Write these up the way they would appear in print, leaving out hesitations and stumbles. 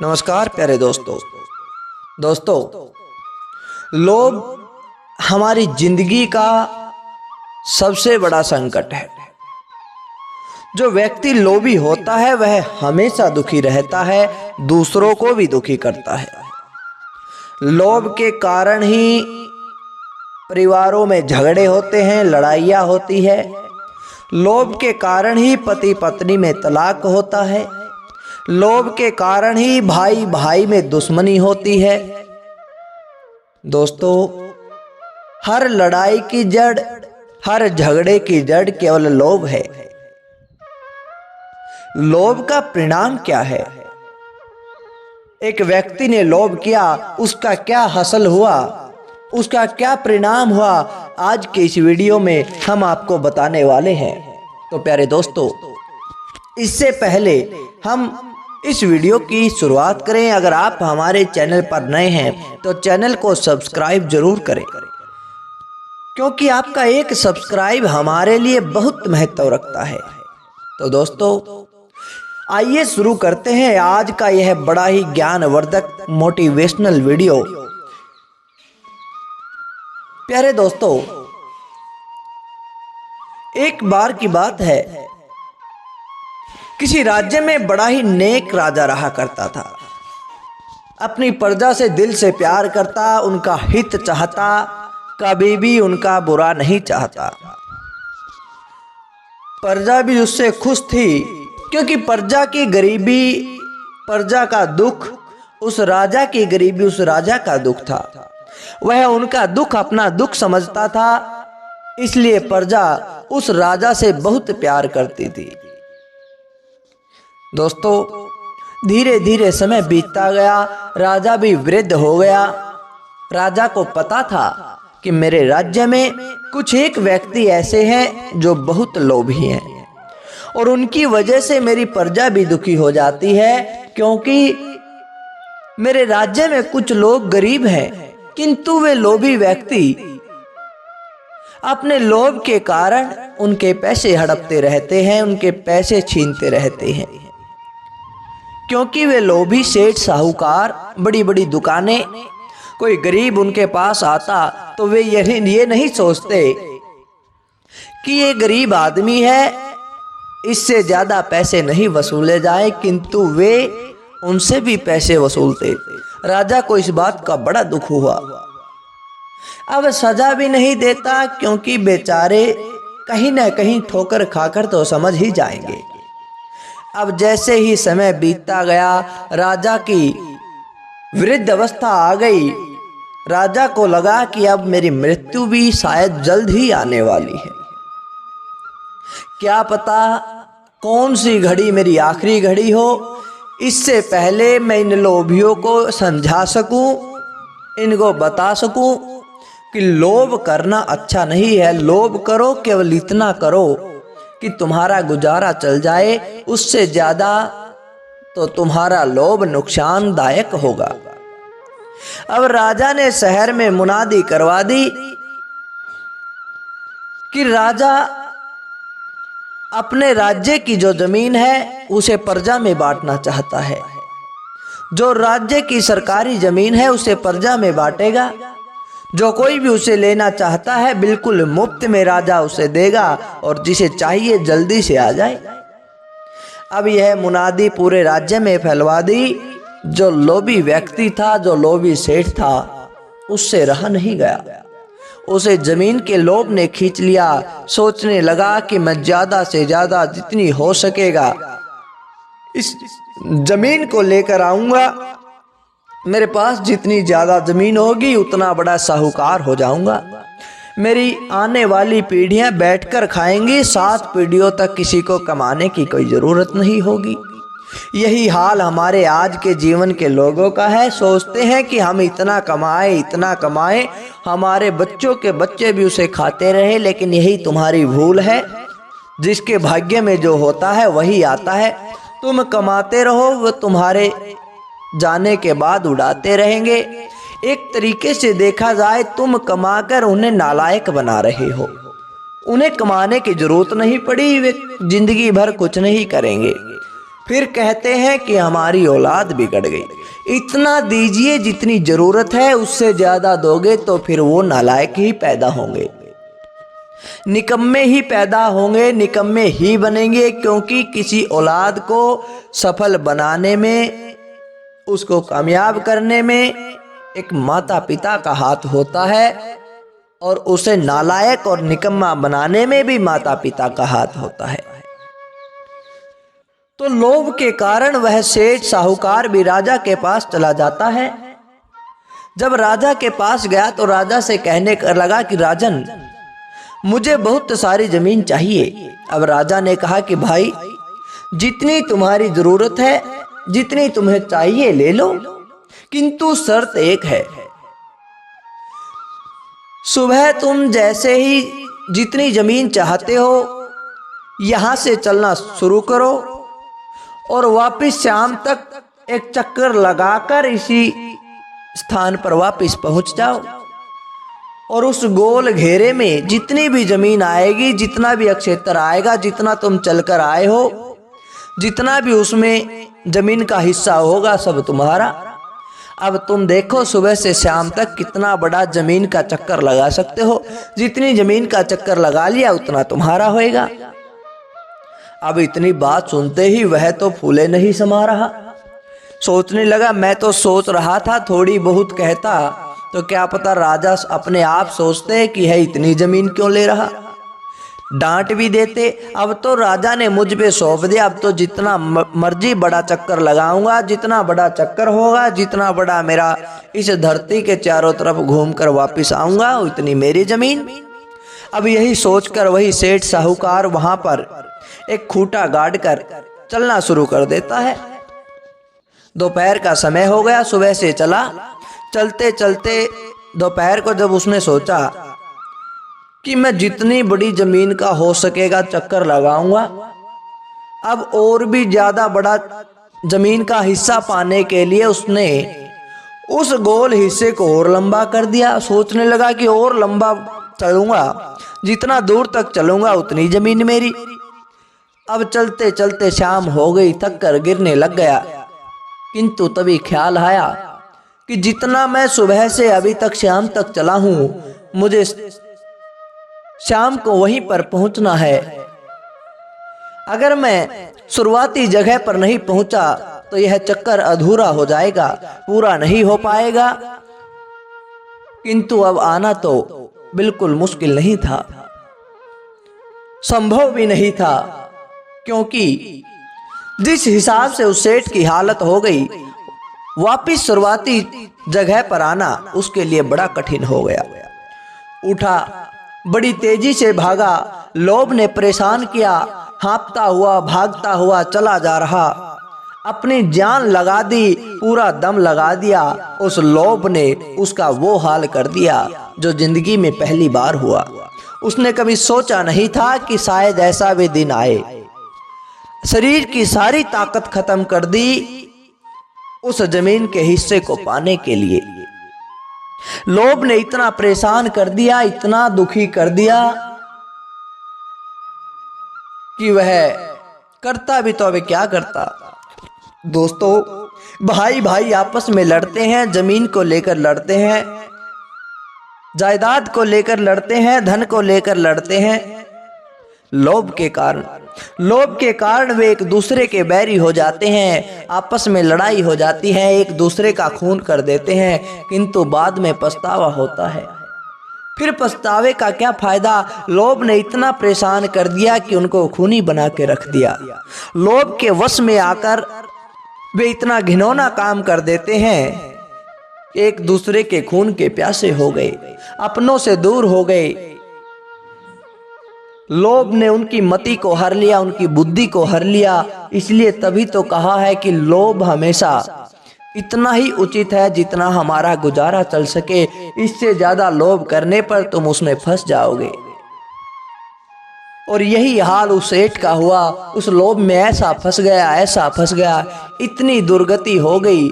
नमस्कार प्यारे दोस्तों, लोभ हमारी जिंदगी का सबसे बड़ा संकट है। जो व्यक्ति लोभी होता है वह हमेशा दुखी रहता है, दूसरों को भी दुखी करता है। लोभ के कारण ही परिवारों में झगड़े होते हैं, लड़ाइयाँ होती है। लोभ के कारण ही पति पत्नी में तलाक होता है। लोभ के कारण ही भाई भाई में दुश्मनी होती है। दोस्तों, हर लड़ाई की जड़, हर झगड़े की जड़ केवल लोभ है। लोभ का परिणाम क्या है? एक व्यक्ति ने लोभ किया, उसका क्या हासिल हुआ, उसका क्या परिणाम हुआ, आज के इस वीडियो में हम आपको बताने वाले हैं। तो प्यारे दोस्तों, इससे पहले हम इस वीडियो की शुरुआत करें। अगर आप हमारे चैनल पर नए हैं तो चैनल को सब्सक्राइब जरूर करें, क्योंकि आपका एक सब्सक्राइब हमारे लिए बहुत महत्व रखता है। तो दोस्तों, आइए शुरू करते हैं आज का यह बड़ा ही ज्ञानवर्धक मोटिवेशनल वीडियो। प्यारे दोस्तों, एक बार की बात है, किसी राज्य में बड़ा ही नेक राजा रहा करता था। अपनी प्रजा से दिल से प्यार करता, उनका हित चाहता, कभी भी उनका बुरा नहीं चाहता। प्रजा भी उससे खुश थी, क्योंकि प्रजा की गरीबी, प्रजा का दुख उस राजा की गरीबी उस राजा का दुख था। वह उनका दुख अपना दुख समझता था, इसलिए प्रजा उस राजा से बहुत प्यार करती थी। दोस्तों, धीरे धीरे समय बीतता गया, राजा भी वृद्ध हो गया। राजा को पता था कि मेरे राज्य में कुछ एक व्यक्ति ऐसे हैं जो बहुत लोभी हैं, और उनकी वजह से मेरी प्रजा भी दुखी हो जाती है, क्योंकि मेरे राज्य में कुछ लोग गरीब हैं, किंतु वे लोभी व्यक्ति अपने लोभ के कारण उनके पैसे हड़पते रहते हैं, उनके पैसे छीनते रहते हैं। क्योंकि वे लोभी सेठ साहूकार, बड़ी बड़ी दुकानें, कोई गरीब उनके पास आता तो वे ये नहीं सोचते कि ये गरीब आदमी है, इससे ज्यादा पैसे नहीं वसूले जाए, किंतु वे उनसे भी पैसे वसूलते। राजा को इस बात का बड़ा दुख हुआ। अब सजा भी नहीं देता, क्योंकि बेचारे कहीं ना कहीं ठोकर खाकर तो समझ ही जाएंगे। अब जैसे ही समय बीतता गया, राजा की वृद्ध अवस्था आ गई। राजा को लगा कि अब मेरी मृत्यु भी शायद जल्द ही आने वाली है। क्या पता कौन सी घड़ी मेरी आखिरी घड़ी हो, इससे पहले मैं इन लोभियों को समझा सकूं, इनको बता सकूं कि लोभ करना अच्छा नहीं है। लोभ करो, केवल इतना करो कि तुम्हारा गुजारा चल जाए, उससे ज्यादा तो तुम्हारा लोभ नुकसानदायक होगा। अब राजा ने शहर में मुनादी करवा दी कि राजा अपने राज्य की जो जमीन है उसे प्रजा में बांटना चाहता है। जो राज्य की सरकारी जमीन है उसे प्रजा में बांटेगा। जो कोई भी उसे लेना चाहता है बिल्कुल मुफ्त में राजा उसे देगा, और जिसे चाहिए जल्दी से आ जाए। अब यह मुनादी पूरे राज्य में फैलवा दी। जो लोभी व्यक्ति था, जो लोभी सेठ था, उससे रहा नहीं गया। उसे जमीन के लोभ ने खींच लिया। सोचने लगा कि मैं ज्यादा से ज्यादा जितनी हो सकेगा इस जमीन को लेकर आऊंगा। मेरे पास जितनी ज्यादा जमीन होगी उतना बड़ा साहूकार हो जाऊंगा। मेरी आने वाली पीढ़ियां बैठकर खाएंगी, 7 पीढ़ियों तक किसी को कमाने की कोई जरूरत नहीं होगी। यही हाल हमारे आज के जीवन के लोगों का है। सोचते हैं कि हम इतना कमाएं, हमारे बच्चों के बच्चे भी उसे खाते रहे, लेकिन यही तुम्हारी भूल है। जिसके भाग्य में जो होता है वही आता है। तुम कमाते रहो, वो तुम्हारे जाने के बाद उड़ाते रहेंगे। एक तरीके से देखा जाए, तुम कमाकर उन्हें नालायक बना रहे हो। उन्हें कमाने की जरूरत नहीं पड़ी, वे जिंदगी भर कुछ नहीं करेंगे। फिर कहते हैं कि हमारी औलाद बिगड़ गई। इतना दीजिए जितनी जरूरत है, उससे ज्यादा दोगे तो फिर वो नालायक ही पैदा होंगे, निकम्मे ही पैदा होंगे, निकम्मे ही बनेंगे। क्योंकि किसी औलाद को सफल बनाने में, उसको कामयाब करने में एक माता पिता का हाथ होता है, और उसे नालायक और निकम्मा बनाने में भी माता पिता का हाथ होता है। तो लोभ के कारण वह सेठ साहूकार भी राजा के पास चला जाता है। जब राजा के पास गया तो राजा से कहने लगा कि राजन, मुझे बहुत सारी जमीन चाहिए। अब राजा ने कहा कि भाई, जितनी तुम्हारी जरूरत है, जितनी तुम्हें चाहिए ले लो, किंतु शर्त एक है, सुबह तुम जैसे ही जितनी जमीन चाहते हो यहां से चलना शुरू करो और वापस शाम तक एक चक्कर लगाकर इसी स्थान पर वापस पहुंच जाओ, और उस गोल घेरे में जितनी भी जमीन आएगी, जितना भी अक्षेत्र आएगा, जितना तुम चलकर आए हो, जितना भी उसमें जमीन का हिस्सा होगा, सब तुम्हारा। अब तुम देखो सुबह से शाम तक कितना बड़ा जमीन का चक्कर लगा सकते हो, जितनी जमीन का चक्कर लगा लिया उतना तुम्हारा होएगा। अब इतनी बात सुनते ही वह तो फूले नहीं समा रहा, सोचने लगा, मैं तो सोच रहा था थोड़ी बहुत कहता तो क्या पता राजा अपने आप सोचते कि है इतनी जमीन क्यों ले रहा, डांट भी देते। अब तो राजा ने मुझ पे सौंप दिया, अब तो जितना मर्जी बड़ा चक्कर लगाऊंगा, जितना बड़ा चक्कर होगा, जितना बड़ा मेरा इस धरती के चारों तरफ घूमकर वापस आऊंगा, उतनी मेरी जमीन। अब यही सोचकर वही सेठ साहूकार वहां पर एक खूंटा गाड़ कर चलना शुरू कर देता है। दोपहर का समय हो गया, सुबह से चला, चलते चलते दोपहर को जब उसने सोचा कि मैं जितनी बड़ी जमीन का हो सकेगा चक्कर लगाऊंगा, अब और भी ज्यादा बड़ा जमीन का हिस्सा पाने के लिए उसने उस गोल हिस्से को और लंबा कर दिया। सोचने लगा कि और लंबा चलूंगा, जितना दूर तक चलूंगा उतनी जमीन मेरी। अब चलते चलते शाम हो गई, थक कर गिरने लग गया, किंतु तभी ख्याल आया कि जितना मैं सुबह से अभी तक शाम तक चला हूं, मुझे शाम को वहीं पर पहुंचना है। अगर मैं शुरुआती जगह पर नहीं पहुंचा तो यह चक्कर अधूरा हो जाएगा, पूरा नहीं हो पाएगा। किंतु अब आना तो बिल्कुल मुश्किल नहीं था, संभव भी नहीं था, क्योंकि जिस हिसाब से उस सेठ की हालत हो गई, वापिस शुरुआती जगह पर आना उसके लिए बड़ा कठिन हो गया। उठा, बड़ी तेजी से भागा, लोभ ने परेशान किया, हाँफता हुआ भागता हुआ चला जा रहा, अपनी जान लगा दी, पूरा दम लगा दिया। उस लोभ ने उसका वो हाल कर दिया जो जिंदगी में पहली बार हुआ। उसने कभी सोचा नहीं था कि शायद ऐसा भी दिन आए। शरीर की सारी ताकत खत्म कर दी उस जमीन के हिस्से को पाने के लिए। लोभ ने इतना परेशान कर दिया, इतना दुखी कर दिया कि वह करता भी तो अभी क्या करता। दोस्तों, भाई भाई आपस में लड़ते हैं, जमीन को लेकर लड़ते हैं, जायदाद को लेकर लड़ते हैं, धन को लेकर लड़ते हैं। लोभ के कारण वे एक दूसरे के बैरी हो जाते हैं, आपस में लड़ाई हो जाती है, एक दूसरे का खून कर देते हैं, किंतु बाद में पछतावा होता है। फिर पछतावे का क्या फायदा? लोभ ने इतना परेशान कर दिया कि उनको खूनी बना के रख दिया। लोभ के वश में आकर वे इतना घिनौना काम कर देते हैं, एक दूसरे के खून के प्यासे हो गए, अपनों से दूर हो गए। लोभ ने उनकी मति को हर लिया, उनकी बुद्धि को हर लिया। इसलिए तभी तो कहा है कि लोभ हमेशा इतना ही उचित है जितना हमारा गुजारा चल सके, इससे ज्यादा लोभ करने पर तुम उसमें फंस जाओगे। और यही हाल उस सेठ का हुआ, उस लोभ में ऐसा फंस गया, ऐसा फंस गया, इतनी दुर्गति हो गई।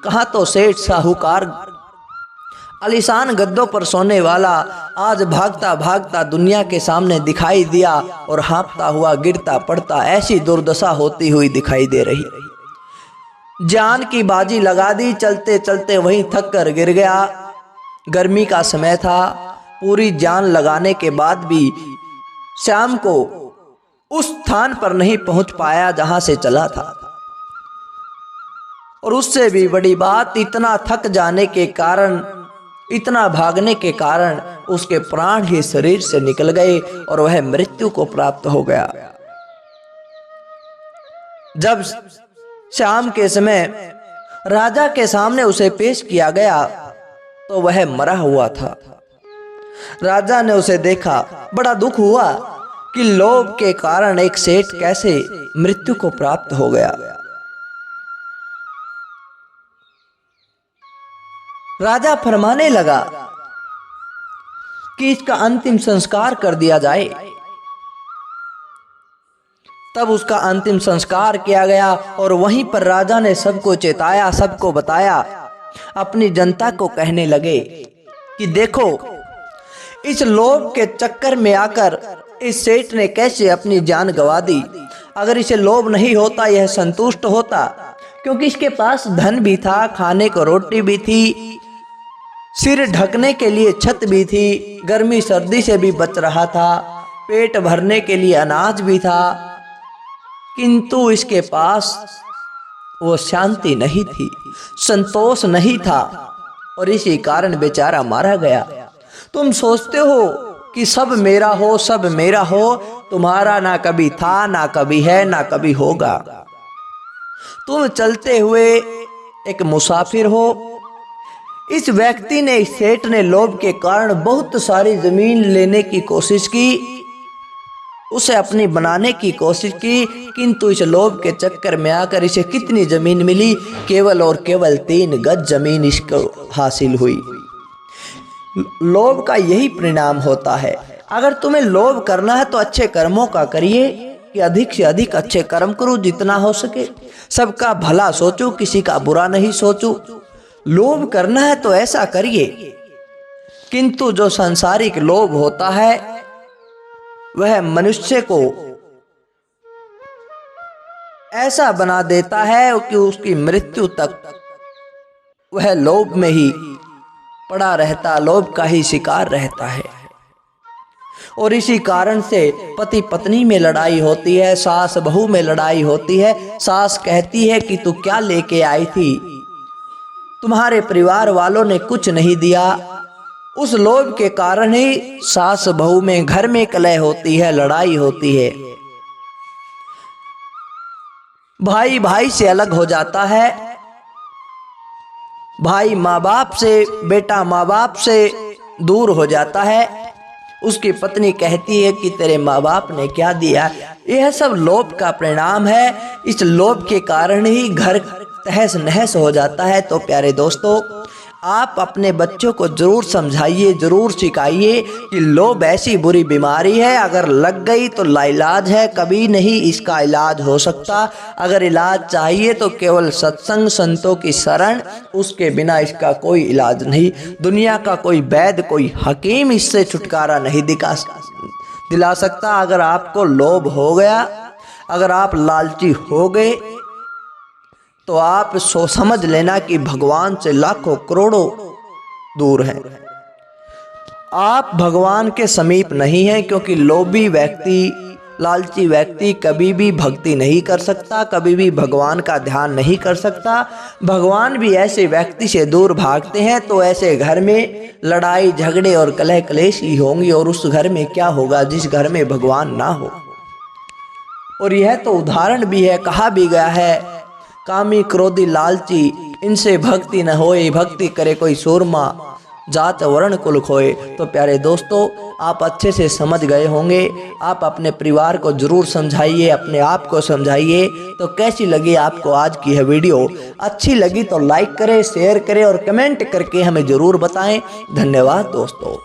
कहाँ तो सेठ साहूकार आलीशान गद्दों पर सोने वाला आज भागता भागता दुनिया के सामने दिखाई दिया और हाँफता हुआ गिरता पड़ता ऐसी दुर्दशा होती हुई दिखाई दे रही। जान की बाजी लगा दी, चलते चलते वहीं थक कर गिर गया। गर्मी का समय था, पूरी जान लगाने के बाद भी श्याम को उस स्थान पर नहीं पहुंच पाया जहां से चला था। और उससे भी बड़ी बात, इतना थक जाने के कारण, इतना भागने के कारण उसके प्राण ही शरीर से निकल गए और वह मृत्यु को प्राप्त हो गया। जब शाम के समय राजा के सामने उसे पेश किया गया तो वह मरा हुआ था। राजा ने उसे देखा, बड़ा दुख हुआ कि लोभ के कारण एक सेठ कैसे मृत्यु को प्राप्त हो गया। राजा फरमाने लगा कि इसका अंतिम संस्कार कर दिया जाए। तब उसका अंतिम संस्कार किया गया और वहीं पर राजा ने सबको चेताया, सबको बताया, अपनी जनता को कहने लगे कि देखो, इस लोभ के चक्कर में आकर इस सेठ ने कैसे अपनी जान गंवा दी। अगर इसे लोभ नहीं होता, यह संतुष्ट होता, क्योंकि इसके पास धन भी था, खाने को रोटी भी थी, सिर ढकने के लिए छत भी थी, गर्मी सर्दी से भी बच रहा था, पेट भरने के लिए अनाज भी था, किंतु इसके पास वो शांति नहीं थी, संतोष नहीं था और इसी कारण बेचारा मारा गया। तुम सोचते हो कि सब मेरा हो, सब मेरा हो, तुम्हारा ना कभी था, ना कभी है, ना कभी होगा। तुम चलते हुए एक मुसाफिर हो। इस व्यक्ति ने, इस सेठ ने लोभ के कारण बहुत सारी जमीन लेने की कोशिश की, उसे अपनी बनाने की कोशिश की, किंतु इस लोभ के चक्कर में आकर इसे कितनी जमीन मिली? केवल और केवल 3 गज जमीन इसको हासिल हुई। लोभ का यही परिणाम होता है। अगर तुम्हें लोभ करना है तो अच्छे कर्मों का करिए, कि अधिक से अधिक अच्छे कर्म करो जितना हो सके, सबका भला सोचो, किसी का बुरा नहीं सोचो। लोभ करना है तो ऐसा करिए, किंतु जो सांसारिक लोभ होता है वह मनुष्य को ऐसा बना देता है कि उसकी मृत्यु तक वह लोभ में ही पड़ा रहता, लोभ का ही शिकार रहता है। और इसी कारण से पति पत्नी में लड़ाई होती है, सास बहू में लड़ाई होती है। सास कहती है कि तू क्या लेके आई थी, तुम्हारे परिवार वालों ने कुछ नहीं दिया। उस लोभ के कारण ही सास बहू में, घर में कलह होती है, लड़ाई होती है। भाई भाई से अलग हो जाता है, भाई माँ बाप से, बेटा माँ बाप से दूर हो जाता है। उसकी पत्नी कहती है कि तेरे माँ बाप ने क्या दिया। यह सब लोभ का परिणाम है। इस लोभ के कारण ही घर तहस नहस हो जाता है। तो प्यारे दोस्तों, आप अपने बच्चों को जरूर समझाइए, जरूर सिखाइए कि लोभ ऐसी बुरी बीमारी है, अगर लग गई तो लाइलाज है, कभी नहीं इसका इलाज हो सकता। अगर इलाज चाहिए तो केवल सत्संग, संतों की शरण, उसके बिना इसका कोई इलाज नहीं। दुनिया का कोई वैद्य, कोई हकीम इससे छुटकारा नहीं दिला सकता। अगर आपको लोभ हो गया, अगर आप लालची हो गए, तो आप समझ लेना कि भगवान से लाखों करोड़ों दूर हैं। आप भगवान के समीप नहीं हैं, क्योंकि लोभी व्यक्ति, लालची व्यक्ति कभी भी भक्ति नहीं कर सकता, कभी भी भगवान का ध्यान नहीं कर सकता। भगवान भी ऐसे व्यक्ति से दूर भागते हैं। तो ऐसे घर में लड़ाई झगड़े और कलह कलेश ही होंगी, और उस घर में क्या होगा जिस घर में भगवान ना हो। और यह तो उदाहरण भी है, कहा भी गया है, कामी क्रोधी लालची इनसे भक्ति न होए, भक्ति करे कोई सूरमा, जात वर्ण कुल खोए। तो प्यारे दोस्तों, आप अच्छे से समझ गए होंगे। आप अपने परिवार को जरूर समझाइए, अपने आप को समझाइए। तो कैसी लगी आपको आज की यह वीडियो? अच्छी लगी तो लाइक करें, शेयर करें और कमेंट करके हमें ज़रूर बताएं। धन्यवाद दोस्तों।